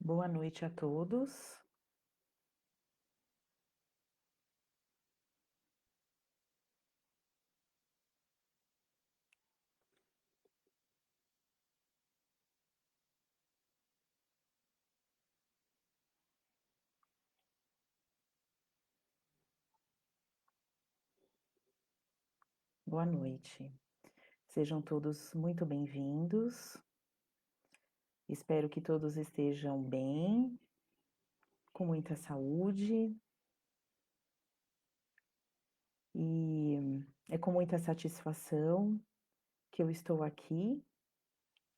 Boa noite a todos. Boa noite. Sejam todos muito bem-vindos. Espero que todos estejam bem, com muita saúde. E é com muita satisfação que eu estou aqui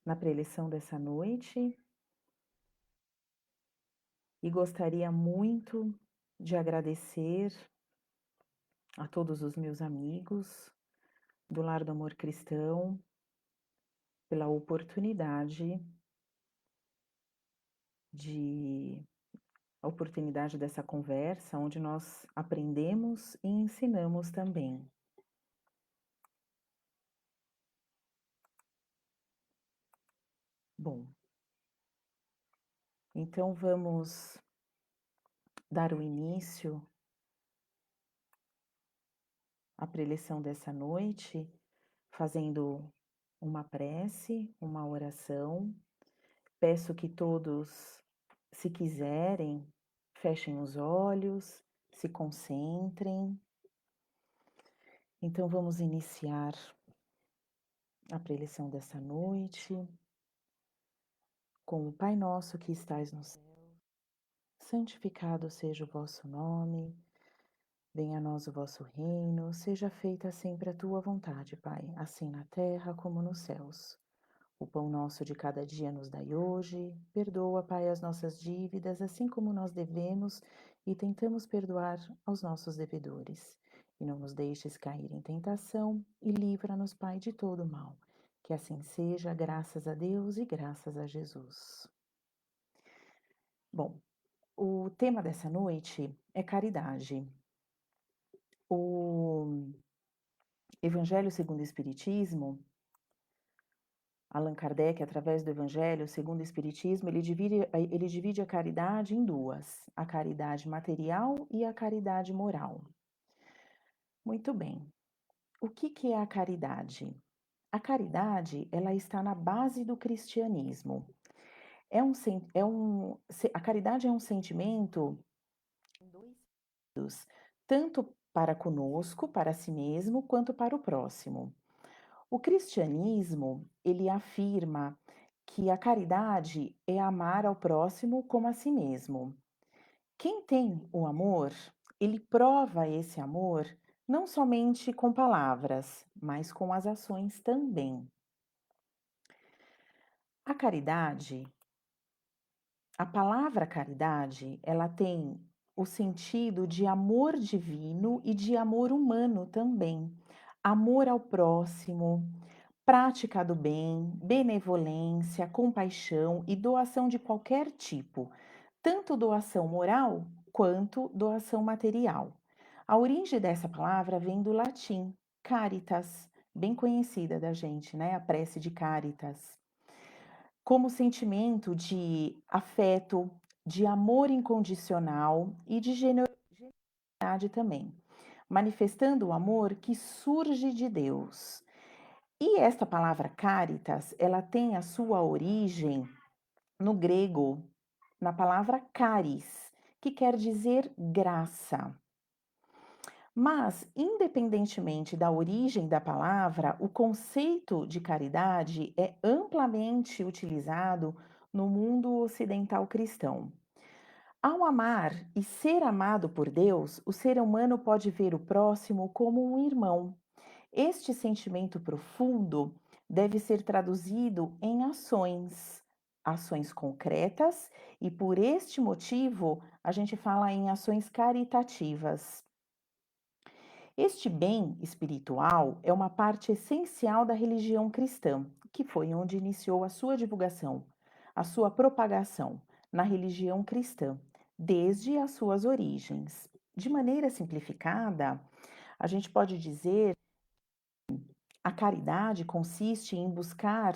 na preleção dessa noite e gostaria muito de agradecer a todos os meus amigos do Lar do Amor Cristão pela oportunidade de a oportunidade dessa conversa, onde nós aprendemos e ensinamos também. Bom, então vamos dar o início à preleção dessa noite, fazendo uma prece, uma oração. Peço que todos, se quiserem, fechem os olhos, se concentrem. Então vamos iniciar a preleção dessa noite com o Pai Nosso que estais no céu. Santificado seja o vosso nome, venha a nós o vosso reino, seja feita sempre a tua vontade, Pai, assim na terra como nos céus. O pão nosso de cada dia nos dai hoje, perdoa, Pai, as nossas dívidas, assim como nós devemos e tentamos perdoar aos nossos devedores. E não nos deixes cair em tentação e livra-nos, Pai, de todo mal. Que assim seja, graças a Deus e graças a Jesus. Bom, o tema dessa noite é caridade. O Evangelho segundo o Espiritismo, Allan Kardec, através do Evangelho segundo o Espiritismo, ele divide a caridade em duas: a caridade material e a caridade moral. Muito bem. O que é a caridade? A caridade, ela está na base do cristianismo. A caridade é um sentimento em dois sentidos, tanto para conosco, para si mesmo, quanto para o próximo. O cristianismo, ele afirma que a caridade é amar ao próximo como a si mesmo. Quem tem o amor, ele prova esse amor não somente com palavras, mas com as ações também. A caridade, a palavra caridade, ela tem o sentido de amor divino e de amor humano também. Amor ao próximo, prática do bem, benevolência, compaixão e doação de qualquer tipo, tanto doação moral quanto doação material. A origem dessa palavra vem do latim caritas, bem conhecida da gente, né? A prece de Caritas, como sentimento de afeto, de amor incondicional e de generosidade também, manifestando o amor que surge de Deus. E esta palavra caritas, ela tem a sua origem no grego, na palavra caris, que quer dizer graça. Mas, independentemente da origem da palavra, o conceito de caridade é amplamente utilizado no mundo ocidental cristão. Ao amar e ser amado por Deus, o ser humano pode ver o próximo como um irmão. Este sentimento profundo deve ser traduzido em ações, ações concretas, e por este motivo a gente fala em ações caritativas. Este bem espiritual é uma parte essencial da religião cristã, que foi onde iniciou a sua divulgação, a sua propagação na religião cristã, desde as suas origens. De maneira simplificada, a gente pode dizer a caridade consiste em buscar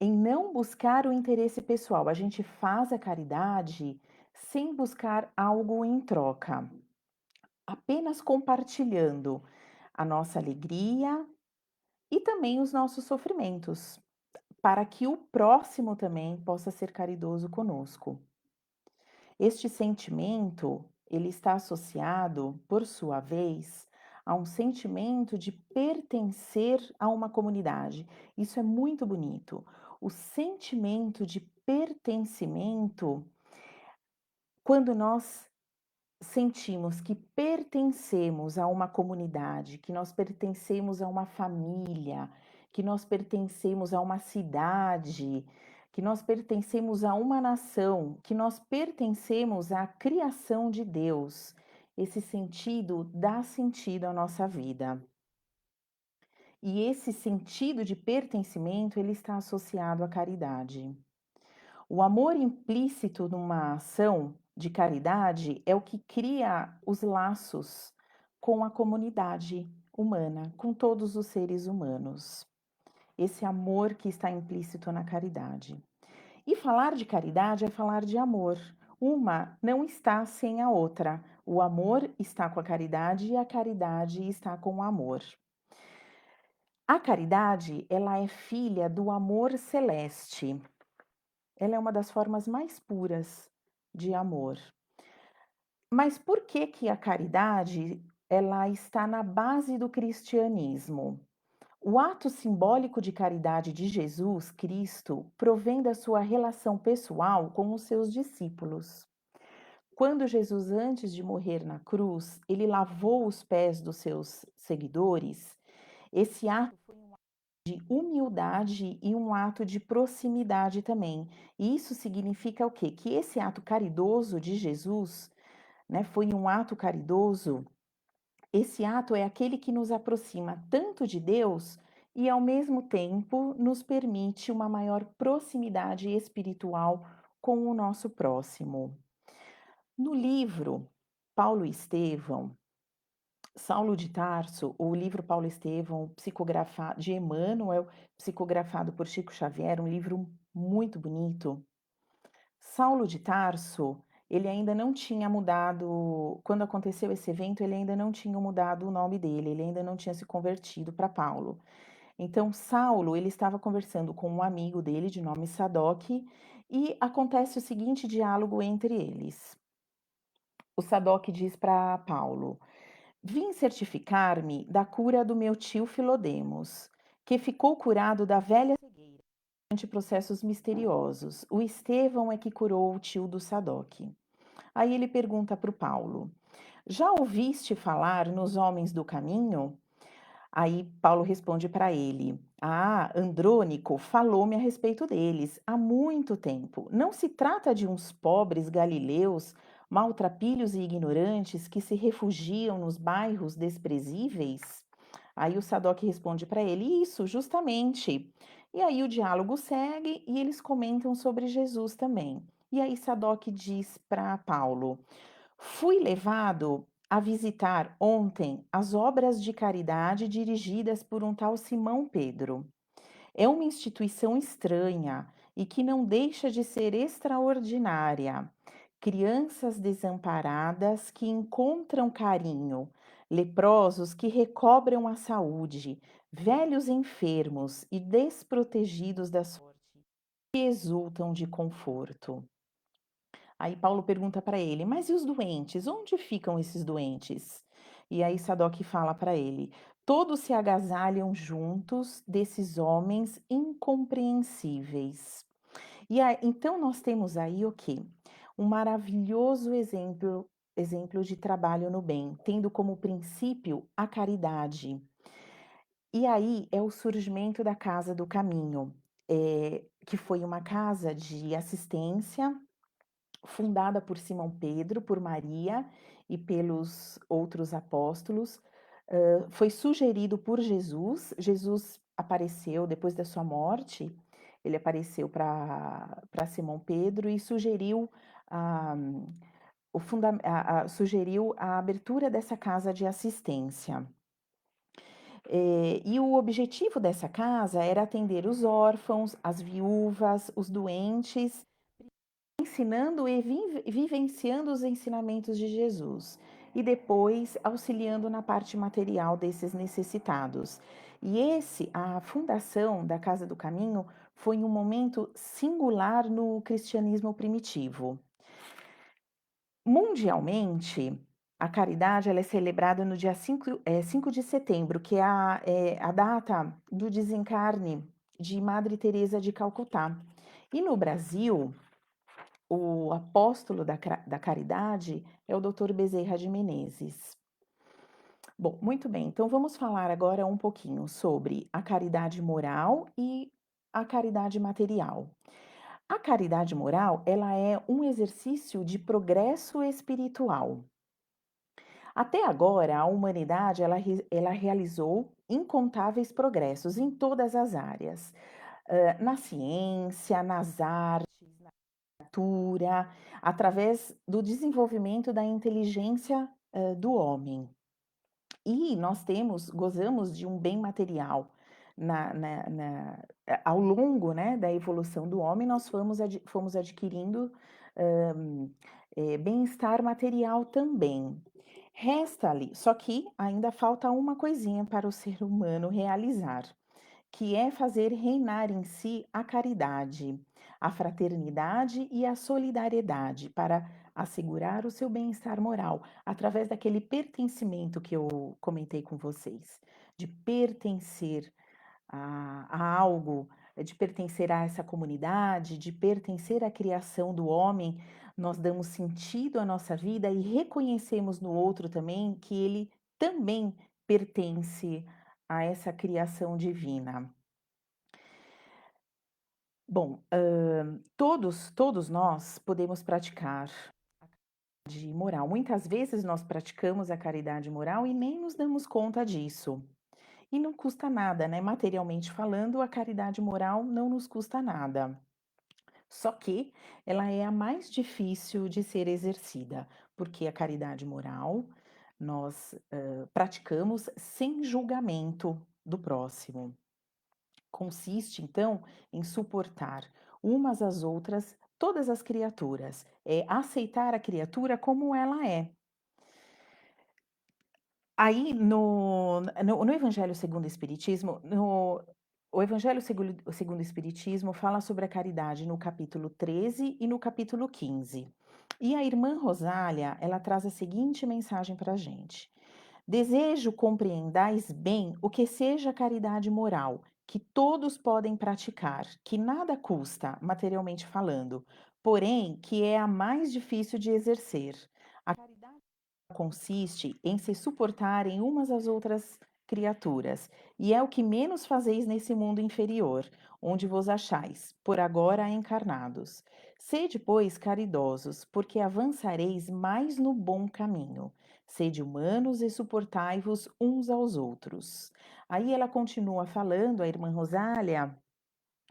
em não buscar o interesse pessoal. A gente faz a caridade sem buscar algo em troca, apenas compartilhando a nossa alegria e também os nossos sofrimentos, para que o próximo também possa ser caridoso conosco. Este sentimento, ele está associado, por sua vez, a um sentimento de pertencer a uma comunidade. Isso é muito bonito. O sentimento de pertencimento, quando nós sentimos que pertencemos a uma comunidade, que nós pertencemos a uma família, que nós pertencemos a uma cidade, que nós pertencemos a uma nação, que nós pertencemos à criação de Deus. Esse sentido dá sentido à nossa vida. E esse sentido de pertencimento, ele está associado à caridade. O amor implícito numa ação de caridade é o que cria os laços com a comunidade humana, com todos os seres humanos. Esse amor que está implícito na caridade. E falar de caridade é falar de amor. Uma não está sem a outra. O amor está com a caridade e a caridade está com o amor. A caridade, ela é filha do amor celeste. Ela é uma das formas mais puras de amor. Mas por que que a caridade, ela está na base do cristianismo? O ato simbólico de caridade de Jesus Cristo provém da sua relação pessoal com os seus discípulos. Quando Jesus, antes de morrer na cruz, ele lavou os pés dos seus seguidores, esse ato de humildade e um ato de proximidade também. E isso significa o quê? Que esse ato caridoso de Jesus, né, foi um ato caridoso. Esse ato é aquele que nos aproxima tanto de Deus e, ao mesmo tempo, nos permite uma maior proximidade espiritual com o nosso próximo. No livro Paulo e Estevão, Saulo de Tarso, o livro Paulo Estevão, psicografado de Emmanuel, psicografado por Chico Xavier, um livro muito bonito. Saulo de Tarso, ele ainda não tinha mudado, quando aconteceu esse evento, ele ainda não tinha mudado o nome dele, ele ainda não tinha se convertido para Paulo. Então, Saulo, ele estava conversando com um amigo dele, de nome Sadoc, e acontece o seguinte diálogo entre eles. O Sadoc diz para Paulo: Vim certificar-me da cura do meu tio Filodemos, que ficou curado da velha cegueira durante processos misteriosos. O Estevão é que curou o tio do Sadoc. Aí ele pergunta para o Paulo: Já ouviste falar nos homens do caminho? Aí Paulo responde para ele: Ah, Andrônico falou-me a respeito deles há muito tempo. Não se trata de uns pobres galileus, maltrapilhos e ignorantes que se refugiam nos bairros desprezíveis? Aí o Sadoc responde para ele: Isso, justamente. E aí o diálogo segue e eles comentam sobre Jesus também. E aí Sadoc diz para Paulo: Fui levado a visitar ontem as obras de caridade dirigidas por um tal Simão Pedro. É uma instituição estranha e que não deixa de ser extraordinária. Crianças desamparadas que encontram carinho, leprosos que recobram a saúde, velhos enfermos e desprotegidos da sorte, que exultam de conforto. Aí Paulo pergunta para ele: Mas e os doentes? Onde ficam esses doentes? E aí Sadoc fala para ele: Todos se agasalham juntos desses homens incompreensíveis. Então nós temos aí o quê? Um maravilhoso exemplo de trabalho no bem, tendo como princípio a caridade. E aí é o surgimento da Casa do Caminho, que foi uma casa de assistência fundada por Simão Pedro, por Maria e pelos outros apóstolos. Foi sugerido por Jesus. Jesus apareceu depois da sua morte, ele apareceu para Simão Pedro e sugeriu a, sugeriu a abertura dessa casa de assistência. E o objetivo dessa casa era atender os órfãos, as viúvas, os doentes, ensinando e vivenciando os ensinamentos de Jesus, e depois auxiliando na parte material desses necessitados. E a fundação da Casa do Caminho foi um momento singular no cristianismo primitivo. Mundialmente, a caridade ela é celebrada no dia 5 de setembro, que é a data do desencarne de Madre Teresa de Calcutá. E no Brasil, o apóstolo da caridade é o Dr. Bezerra de Menezes. Bom, muito bem, então vamos falar agora um pouquinho sobre a caridade moral e a caridade material. A caridade moral, ela é um exercício de progresso espiritual. Até agora, a humanidade ela realizou incontáveis progressos em todas as áreas, na ciência, nas artes, cultura, através do desenvolvimento da inteligência, do homem. E nós gozamos de um bem material. Ao longo, né, da evolução do homem, nós fomos adquirindo, hã, bem-estar material também. Resta ali só que ainda falta uma coisinha para o ser humano realizar, que é fazer reinar em si a caridade, a fraternidade e a solidariedade para assegurar o seu bem-estar moral, através daquele pertencimento que eu comentei com vocês, de pertencer a algo, de pertencer a essa comunidade, de pertencer à criação do homem. Nós damos sentido à nossa vida e reconhecemos no outro também que ele também pertence a essa criação divina. Bom, todos nós podemos praticar de moral. Muitas vezes nós praticamos a caridade moral e nem nos damos conta disso. E não custa nada, né? Materialmente falando, a caridade moral não nos custa nada. Só que ela é a mais difícil de ser exercida, porque a caridade moral nós praticamos sem julgamento do próximo. Consiste, então, em suportar umas às outras todas as criaturas, é aceitar a criatura como ela é. Aí no Evangelho segundo o Espiritismo, no o Evangelho segundo o Espiritismo fala sobre a caridade no capítulo 13 e no capítulo 15. E a irmã Rosália, ela traz a seguinte mensagem para a gente: "Desejo compreendais bem o que seja a caridade moral, que todos podem praticar, que nada custa, materialmente falando, porém que é a mais difícil de exercer. A caridade consiste em se suportarem umas às outras criaturas, e é o que menos fazeis nesse mundo inferior, onde vos achais, por agora encarnados. Sede, pois, caridosos, porque avançareis mais no bom caminho. Sede humanos e suportai-vos uns aos outros." Aí ela continua falando, a irmã Rosália,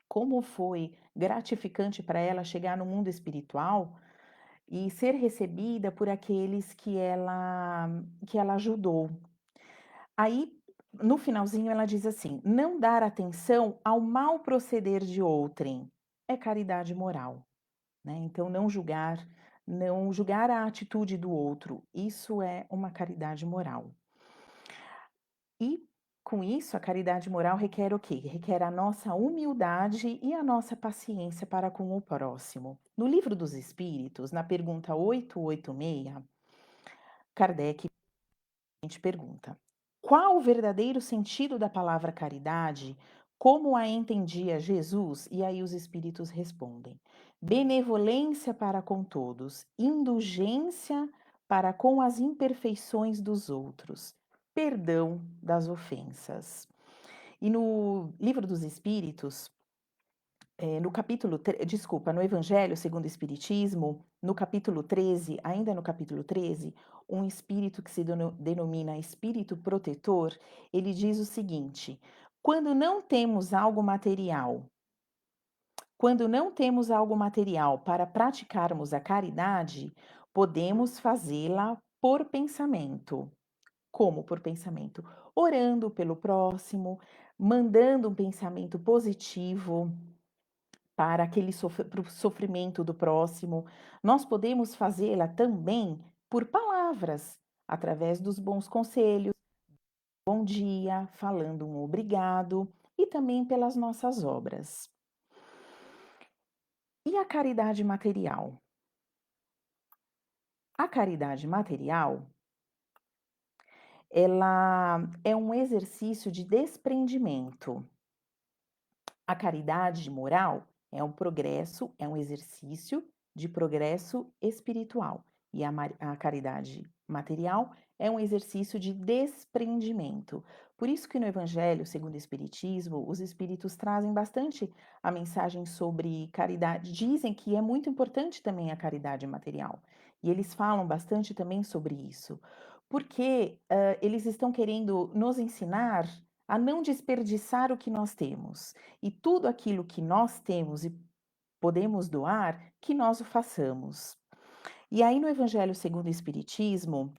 como foi gratificante para ela chegar no mundo espiritual e ser recebida por aqueles que ela ajudou. Aí, no finalzinho, ela diz assim: "Não dar atenção ao mau proceder de outrem é caridade moral", né? Então, não julgar a atitude do outro, isso é uma caridade moral. E com isso, a caridade moral requer o quê? Requer a nossa humildade e a nossa paciência para com o próximo. No Livro dos Espíritos, na pergunta 886, Kardec te pergunta: qual o verdadeiro sentido da palavra caridade? Como a entendia Jesus? E aí os espíritos respondem: benevolência para com todos, indulgência para com as imperfeições dos outros, perdão das ofensas. E no Livro dos Espíritos, no capítulo, desculpa, no Evangelho segundo o Espiritismo, no capítulo 13, ainda no capítulo 13, um espírito que se denomina espírito protetor, ele diz o seguinte: quando não temos algo material para praticarmos a caridade, podemos fazê-la por pensamento. Como por pensamento? orando pelo próximo, mandando um pensamento positivo para para o sofrimento do próximo. Nós podemos fazê-la também por palavras, através dos bons conselhos, bom dia, falando um obrigado e também pelas nossas obras. E a caridade material? A caridade material, ela é um exercício de desprendimento. A caridade moral é um progresso, é um exercício de progresso espiritual. E a caridade material é um exercício de desprendimento. Por isso que no Evangelho, segundo o Espiritismo, os espíritos trazem bastante a mensagem sobre caridade. Dizem que é muito importante também a caridade material. E eles falam bastante também sobre isso. Porque eles estão querendo nos ensinar a não desperdiçar o que nós temos. E tudo aquilo que nós temos e podemos doar, que nós o façamos. E aí no Evangelho segundo o Espiritismo,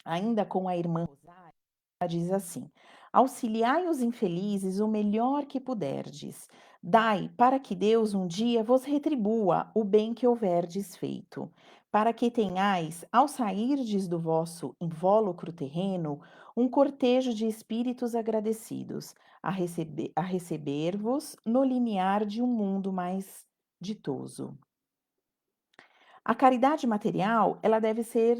ainda com a irmã Rosária, ela diz assim: auxiliai os infelizes o melhor que puderdes. Dai, para que Deus um dia vos retribua o bem que houverdes feito, para que tenhais, ao sairdes do vosso invólucro terreno, um cortejo de espíritos agradecidos, a receber-vos no limiar de um mundo mais ditoso. A caridade material, ela deve ser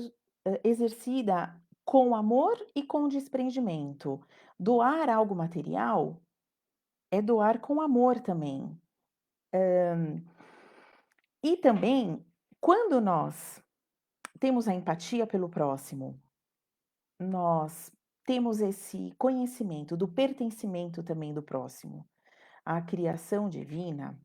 exercida com amor e com desprendimento. Doar algo material é doar com amor também. E também, quando nós temos a empatia pelo próximo, nós temos esse conhecimento do pertencimento também do próximo. A criação divina,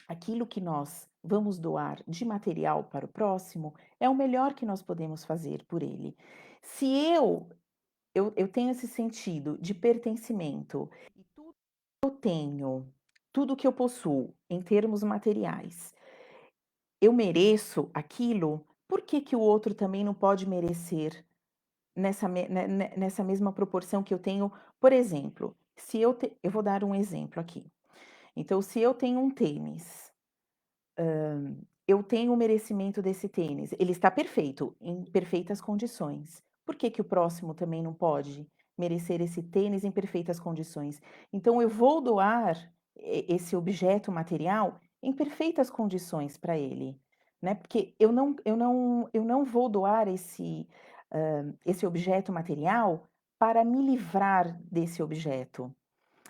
aquilo que nós vamos doar de material para o próximo, é o melhor que nós podemos fazer por ele. Se eu tenho esse sentido de pertencimento, e tudo que eu tenho, tudo que eu possuo em termos materiais, eu mereço aquilo, por que que o outro também não pode merecer nessa mesma proporção que eu tenho? Por exemplo, se eu vou dar um exemplo aqui. Então, se eu tenho um tênis, eu tenho o merecimento desse tênis, ele está perfeito, em perfeitas condições. Por que que o próximo também não pode merecer esse tênis em perfeitas condições? Então eu vou doar esse objeto material em perfeitas condições para ele, né? Porque eu não vou doar esse objeto material para me livrar desse objeto.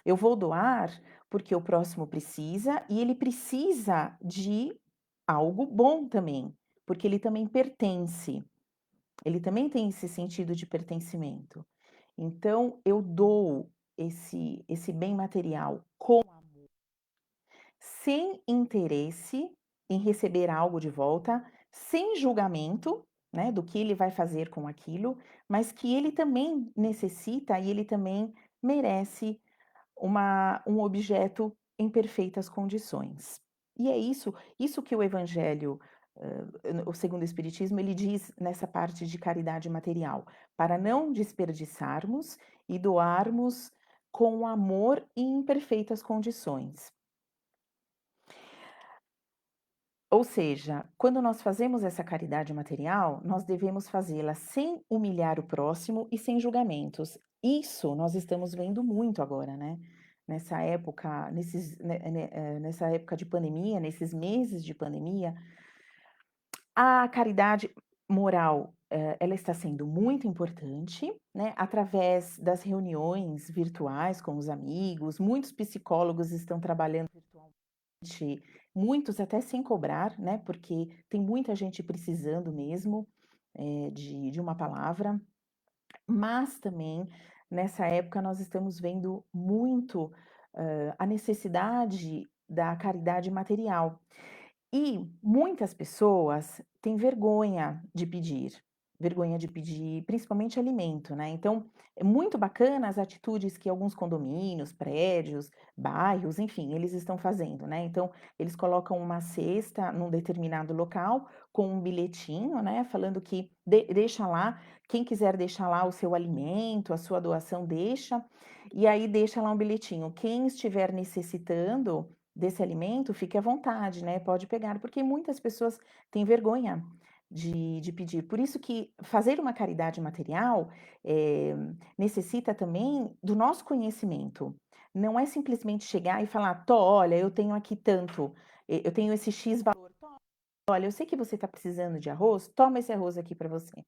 Eu vou doar porque o próximo precisa e ele precisa de algo bom também, porque ele também pertence, ele também tem esse sentido de pertencimento. Então, eu dou esse bem material sem interesse em receber algo de volta, sem julgamento, né, do que ele vai fazer com aquilo, mas que ele também necessita e ele também merece um objeto em perfeitas condições. E é isso que o Evangelho, o segundo o Espiritismo, ele diz nessa parte de caridade material, para não desperdiçarmos e doarmos com amor e em perfeitas condições. Ou seja, quando nós fazemos essa caridade material, nós devemos fazê-la sem humilhar o próximo e sem julgamentos. Isso nós estamos vendo muito agora, né? Nessa época, nessa época de pandemia, nesses meses de pandemia, a caridade moral, ela está sendo muito importante, né? Através das reuniões virtuais com os amigos, muitos psicólogos estão trabalhando virtualmente, muitos até sem cobrar, né, porque tem muita gente precisando mesmo, de uma palavra, mas também nessa época nós estamos vendo muito, a necessidade da caridade material. E muitas pessoas têm vergonha de pedir. vergonha de pedir, principalmente alimento, né. Então, é muito bacana as atitudes que alguns condomínios, prédios, bairros, enfim, eles estão fazendo, né. Então, eles colocam uma cesta num determinado local com um bilhetinho, né, falando que deixa lá, quem quiser deixar lá o seu alimento, a sua doação, deixa, e aí deixa lá um bilhetinho: "Quem estiver necessitando desse alimento, fique à vontade, né, pode pegar", porque muitas pessoas têm vergonha de pedir. Por isso que fazer uma caridade material, necessita também do nosso conhecimento. Não é simplesmente chegar e falar: "Tó, olha, eu tenho aqui tanto, eu tenho esse X valor. Olha, eu sei que você está precisando de arroz, toma esse arroz aqui para você".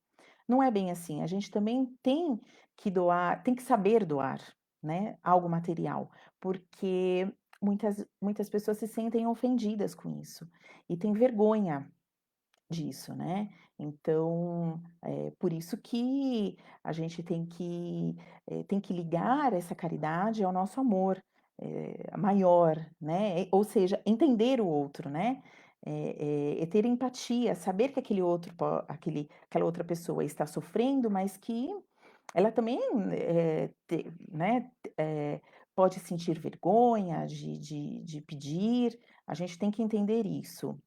Não é bem assim, a gente também tem que doar, tem que saber doar, né, algo material, porque muitas pessoas se sentem ofendidas com isso e têm vergonha disso, né. Então, por isso que a gente tem que ligar essa caridade ao nosso amor, maior, né, ou seja, entender o outro, né, ter empatia, saber que aquele outro aquela outra pessoa está sofrendo, mas que ela também, né, pode sentir vergonha de pedir, a gente tem que entender isso.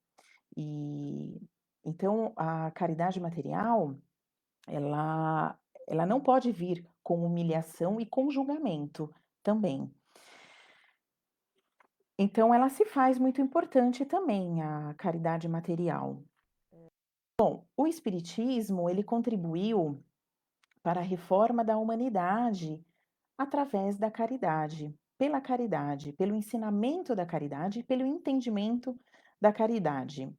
E então a caridade material, ela ela não pode vir com humilhação e com julgamento também. Então ela se faz muito importante também, a caridade material. Bom, o espiritismo, ele contribuiu para a reforma da humanidade através da caridade, pelo ensinamento da caridade e pelo entendimento da caridade.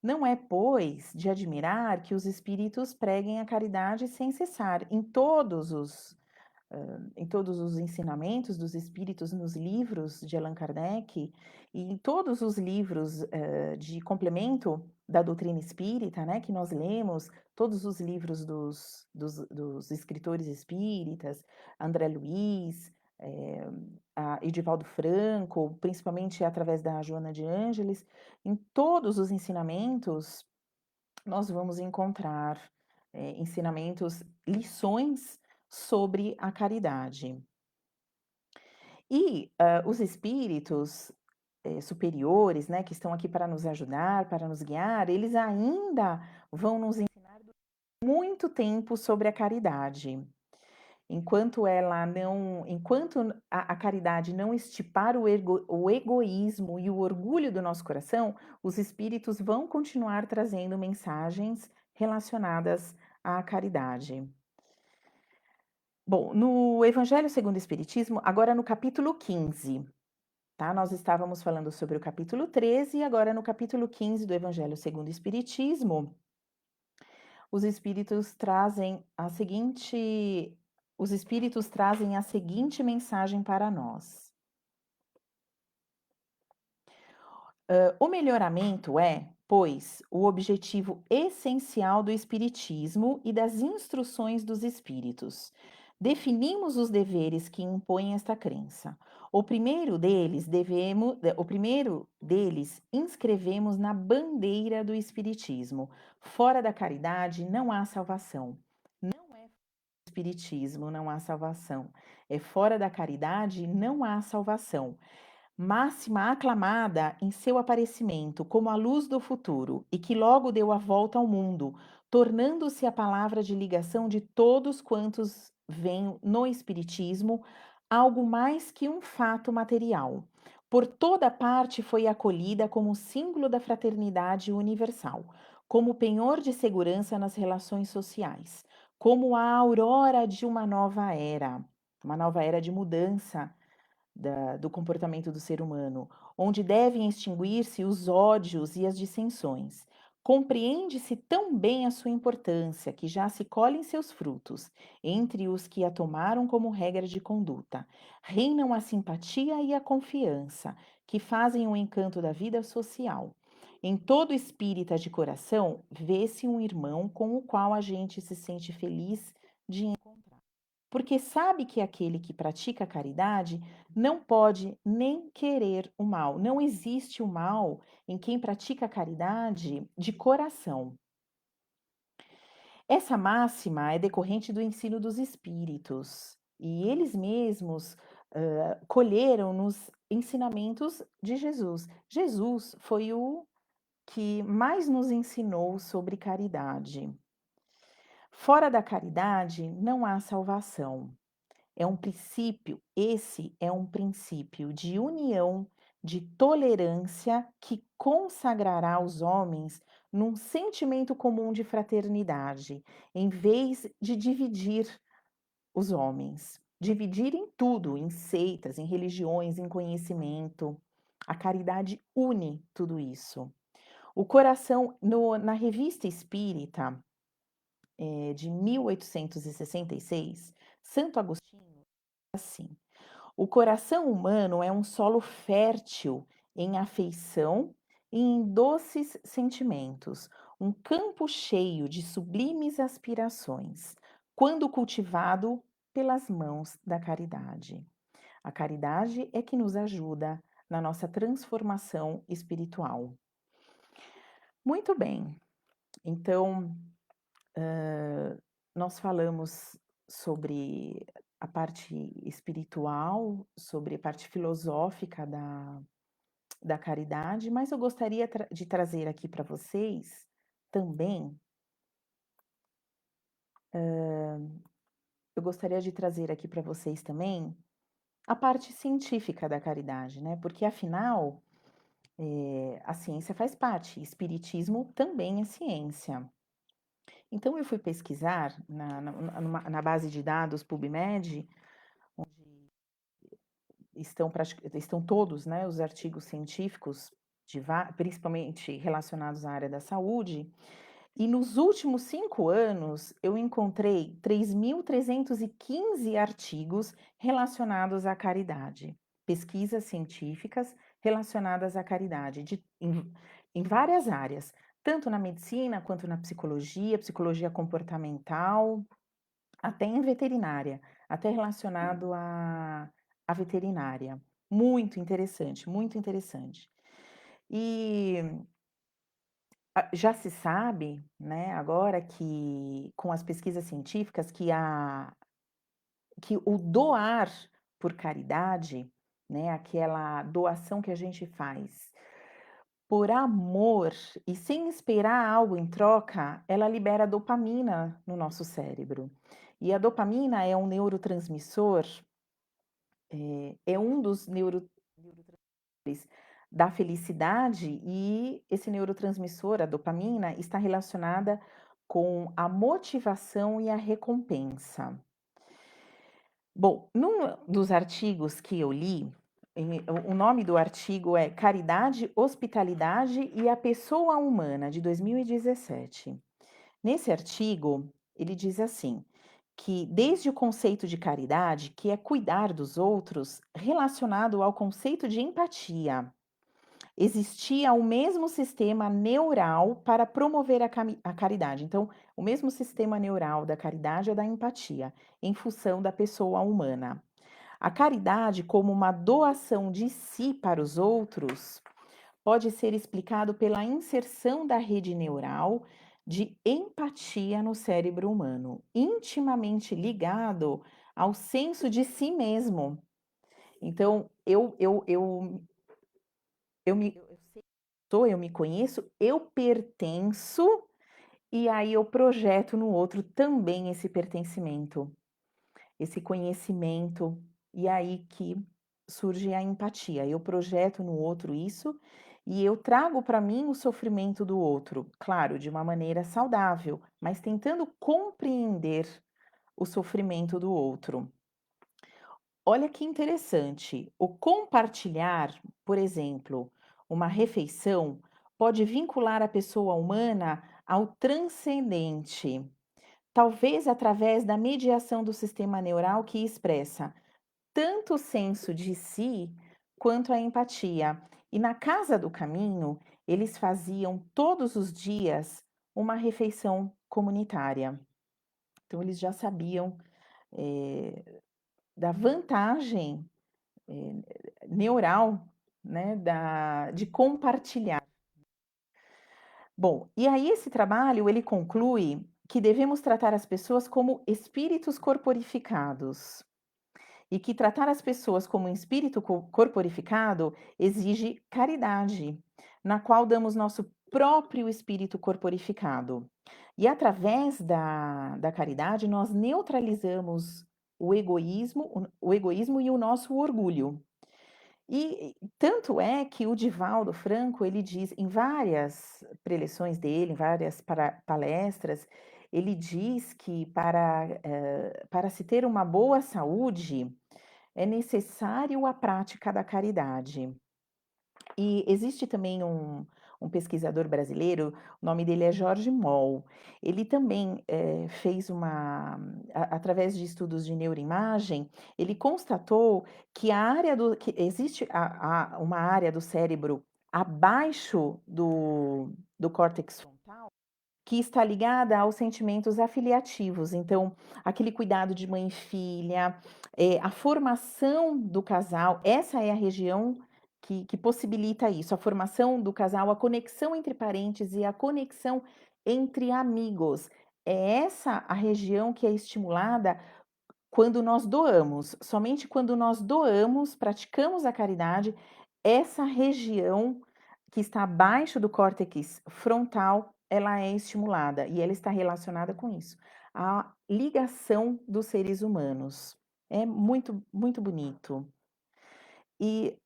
Não é, pois, de admirar que os espíritos preguem a caridade sem cessar em todos os ensinamentos dos espíritos nos livros de Allan Kardec e em todos os livros, de complemento da doutrina espírita, né, que nós lemos, todos os livros dos escritores espíritas, André Luiz, a Edivaldo Franco, principalmente através da Joana de Ângeles, em todos os ensinamentos nós vamos encontrar, ensinamentos, lições sobre a caridade. E, os espíritos, superiores, né, que estão aqui para nos ajudar, para nos guiar, eles ainda vão nos ensinar muito tempo sobre a caridade. Enquanto a caridade não estipar o egoísmo e o orgulho do nosso coração, os espíritos vão continuar trazendo mensagens relacionadas à caridade. Bom, no Evangelho segundo o Espiritismo, agora no capítulo 15, tá? Nós estávamos falando sobre o capítulo 13 e agora no capítulo 15 do Evangelho segundo o Espiritismo, os espíritos trazem a seguinte os espíritos trazem a seguinte mensagem para nós: o melhoramento é, pois, o objetivo essencial do espiritismo e das instruções dos espíritos. Definimos os deveres que impõem esta crença. O primeiro deles inscrevemos na bandeira do espiritismo. Fora da caridade não há salvação. Não é espiritismo, não há salvação. É fora da caridade não há salvação. Máxima aclamada em seu aparecimento como a luz do futuro e que logo deu a volta ao mundo, tornando-se a palavra de ligação de todos quantos veem no Espiritismo algo mais que um fato material. Por toda parte foi acolhida como símbolo da fraternidade universal, como penhor de segurança nas relações sociais, como a aurora de uma nova era de mudança do comportamento do ser humano, onde devem extinguir-se os ódios e as dissensões. Compreende-se tão bem a sua importância que já se colhem seus frutos, entre os que a tomaram como regra de conduta. Reinam a simpatia e a confiança, que fazem o encanto da vida social. Em todo espírita de coração, vê-se um irmão com o qual a gente se sente feliz de encontrar. Porque sabe que aquele que pratica a caridade não pode nem querer o mal. Não existe o mal em quem pratica a caridade de coração. Essa máxima é decorrente do ensino dos espíritos, e eles mesmos, colheram nos ensinamentos de Jesus. Jesus foi o que mais nos ensinou sobre caridade. Fora da caridade não há salvação. É um princípio, esse é um princípio de união, de tolerância que consagrará os homens num sentimento comum de fraternidade, em vez de dividir os homens. Dividir em tudo, em seitas, em religiões, em conhecimento. A caridade une tudo isso. O coração, na Revista Espírita, de 1866, Santo Agostinho, assim: o coração humano é um solo fértil em afeição e em doces sentimentos, um campo cheio de sublimes aspirações, quando cultivado pelas mãos da caridade. A caridade é que nos ajuda na nossa transformação espiritual. Muito bem, então, nós falamos sobre a parte espiritual, sobre a parte filosófica da caridade, mas eu gostaria de trazer aqui para vocês também, eu gostaria de trazer aqui para vocês também a parte científica da caridade, né? Porque afinal, a ciência faz parte, espiritismo também é ciência. Então eu fui pesquisar na base de dados PubMed, onde estão todos, né, os artigos científicos, principalmente relacionados à área da saúde, e nos últimos 5 anos eu encontrei 3.315 artigos relacionados à caridade, pesquisas científicas relacionadas à caridade, em várias áreas, tanto na medicina quanto na psicologia, psicologia comportamental, até em veterinária, até relacionado à veterinária. Muito interessante, muito interessante. E já se sabe, né, agora que com as pesquisas científicas que o doar por caridade, né, aquela doação que a gente faz por amor e sem esperar algo em troca, ela libera dopamina no nosso cérebro. E a dopamina é um neurotransmissor, é um dos neurotransmissores da felicidade, e esse neurotransmissor, a dopamina, está relacionada com a motivação e a recompensa. Bom, num dos artigos que eu li, o nome do artigo é Caridade, Hospitalidade e a Pessoa Humana, de 2017. Nesse artigo, ele diz assim, que desde o conceito de caridade, que é cuidar dos outros, relacionado ao conceito de empatia, existia o mesmo sistema neural para promover a caridade. Então, o mesmo sistema neural da caridade é da empatia, em função da pessoa humana. A caridade, como uma doação de si para os outros, pode ser explicado pela inserção da rede neural de empatia no cérebro humano, intimamente ligado ao senso de si mesmo. Então, eu me conheço, eu pertenço, e aí eu projeto no outro também esse pertencimento, esse conhecimento, e aí que surge a empatia. Eu projeto no outro isso e eu trago para mim o sofrimento do outro, claro, de uma maneira saudável, mas tentando compreender o sofrimento do outro. Olha que interessante, o compartilhar, por exemplo, uma refeição, pode vincular a pessoa humana ao transcendente, talvez através da mediação do sistema neural que expressa tanto o senso de si quanto a empatia. E na Casa do Caminho, eles faziam todos os dias uma refeição comunitária. Então, eles já sabiam da vantagem neural, né, de compartilhar. Bom, e aí esse trabalho ele conclui que devemos tratar as pessoas como espíritos corporificados. E que tratar as pessoas como um espírito corporificado exige caridade, na qual damos nosso próprio espírito corporificado. E através da caridade, nós neutralizamos o egoísmo e o nosso orgulho. E tanto é que o Divaldo Franco, ele diz em várias preleções dele, em várias palestras, ele diz que para se ter uma boa saúde, é necessário a prática da caridade. E existe também um pesquisador brasileiro, o nome dele é Jorge Moll. Ele também fez através de estudos de neuroimagem, ele constatou que que existe uma área do cérebro abaixo do córtex frontal que está ligada aos sentimentos afiliativos. Então, aquele cuidado de mãe e filha, a formação do casal, essa é a região que possibilita isso, a formação do casal, a conexão entre parentes e a conexão entre amigos. É essa a região que é estimulada quando nós doamos. Somente quando nós doamos, praticamos a caridade, essa região que está abaixo do córtex frontal, ela é estimulada e ela está relacionada com isso, a ligação dos seres humanos. É muito, muito bonito. E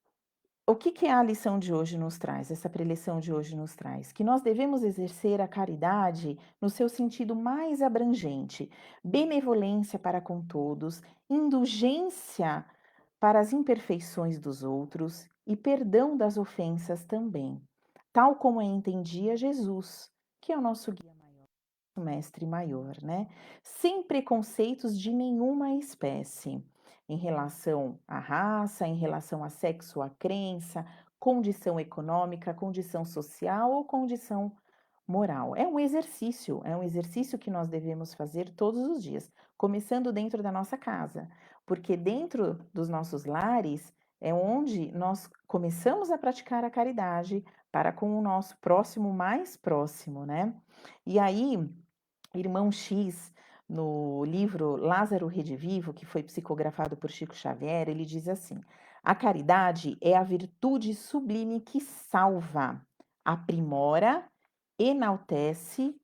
o que a lição de hoje nos traz, essa preleção de hoje nos traz? Que nós devemos exercer a caridade no seu sentido mais abrangente, benevolência para com todos, indulgência para as imperfeições dos outros e perdão das ofensas também, tal como entendia Jesus, que é o nosso guia maior, mestre maior, né? Sem preconceitos de nenhuma espécie em relação à raça, em relação a sexo, à crença, condição econômica, condição social ou condição moral. É um exercício que nós devemos fazer todos os dias, começando dentro da nossa casa, porque dentro dos nossos lares é onde nós começamos a praticar a caridade para com o nosso próximo mais próximo, né? E aí, Irmão X, no livro Lázaro Redivivo, que foi psicografado por Chico Xavier, ele diz assim: a caridade é a virtude sublime que salva, aprimora, enaltece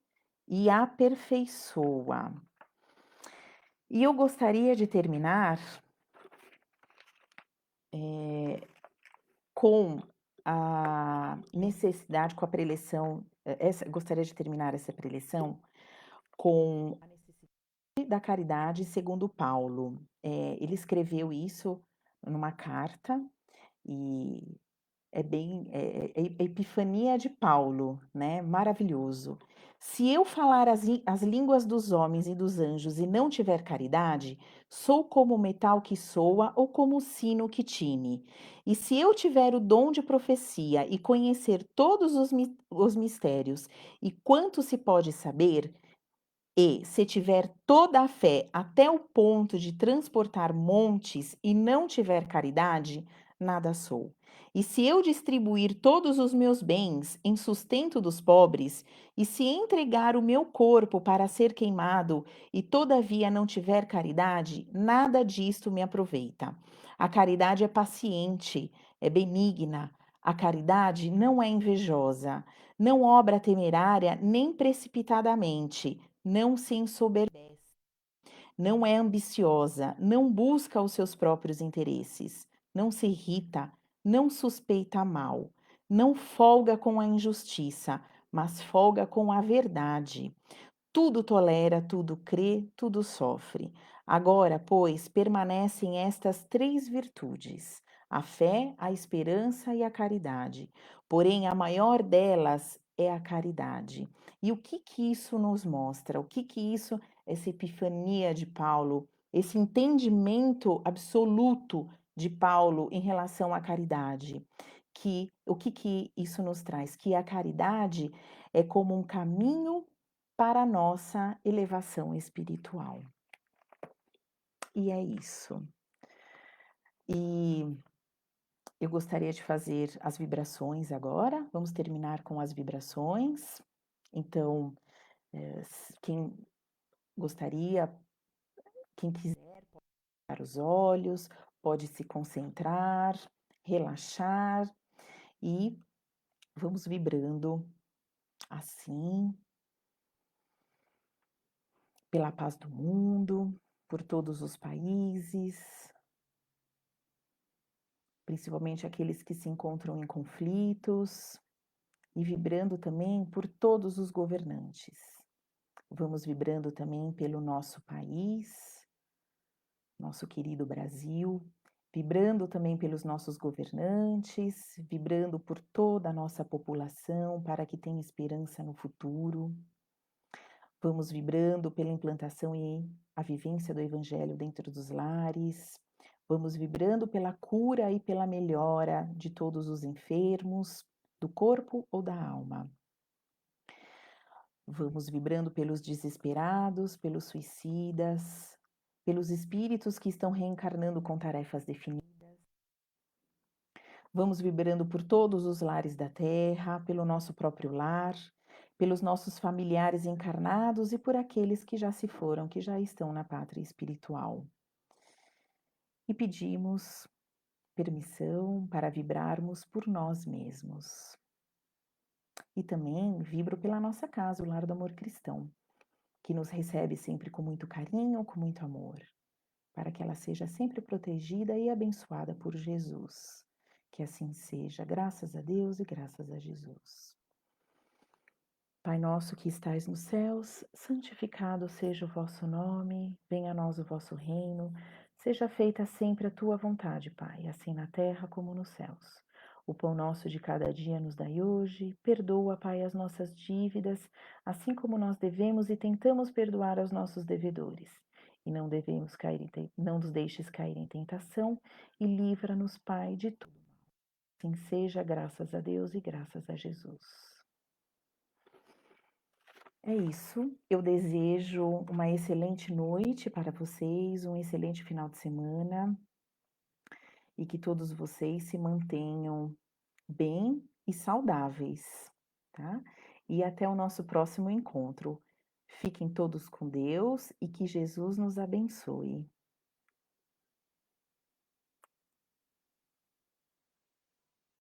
e aperfeiçoa. E eu gostaria de terminar com a necessidade, com a preleção, gostaria de terminar essa preleção com a necessidade da caridade segundo Paulo. Ele escreveu isso numa carta e é a epifania de Paulo, né? Maravilhoso. Se eu falar as línguas dos homens e dos anjos e não tiver caridade, sou como o metal que soa ou como o sino que tine. E se eu tiver o dom de profecia e conhecer todos os mistérios e quanto se pode saber, e se tiver toda a fé até o ponto de transportar montes e não tiver caridade, nada sou. E se eu distribuir todos os meus bens em sustento dos pobres, e se entregar o meu corpo para ser queimado, e todavia não tiver caridade, nada disto me aproveita. A caridade é paciente, é benigna. A caridade não é invejosa, não obra temerária nem precipitadamente, não se ensoberbece, não é ambiciosa, não busca os seus próprios interesses, não se irrita, não suspeita mal, não folga com a injustiça, mas folga com a verdade. Tudo tolera, tudo crê, tudo sofre. Agora, pois, permanecem estas três virtudes: a fé, a esperança e a caridade. Porém, a maior delas é a caridade. E o que isso nos mostra? O que isso, essa epifania de Paulo, esse entendimento absoluto de Paulo em relação à caridade? O que isso nos traz? Que a caridade é como um caminho para a nossa elevação espiritual. E é isso. E eu gostaria de fazer as vibrações agora. Vamos terminar com as vibrações. Então, quem Gostaria, quem quiser, fechar os olhos, pode se concentrar, relaxar e vamos vibrando assim, pela paz do mundo, por todos os países, principalmente aqueles que se encontram em conflitos, e vibrando também por todos os governantes. Vamos vibrando também pelo nosso país, nosso querido Brasil, vibrando também pelos nossos governantes, vibrando por toda a nossa população para que tenha esperança no futuro. Vamos vibrando pela implantação e a vivência do Evangelho dentro dos lares. Vamos vibrando pela cura e pela melhora de todos os enfermos, do corpo ou da alma. Vamos vibrando pelos desesperados, pelos suicidas, pelos espíritos que estão reencarnando com tarefas definidas. Vamos vibrando por todos os lares da Terra, pelo nosso próprio lar, pelos nossos familiares encarnados e por aqueles que já se foram, que já estão na pátria espiritual. E pedimos permissão para vibrarmos por nós mesmos. E também vibro pela nossa casa, o Lar do Amor Cristão, que nos recebe sempre com muito carinho, com muito amor, para que ela seja sempre protegida e abençoada por Jesus. Que assim seja, graças a Deus e graças a Jesus. Pai nosso que estais nos céus, santificado seja o vosso nome, venha a nós o vosso reino, seja feita sempre a tua vontade, Pai, assim na terra como nos céus. O pão nosso de cada dia nos dai hoje, perdoa, Pai, as nossas dívidas, assim como nós devemos e tentamos perdoar aos nossos devedores. E não nos deixes cair em tentação, e livra-nos, Pai, de tudo. Assim seja, graças a Deus e graças a Jesus. É isso. Eu desejo uma excelente noite para vocês, um excelente final de semana e que todos vocês se mantenham bem e saudáveis, tá? E até o nosso próximo encontro. Fiquem todos com Deus e que Jesus nos abençoe.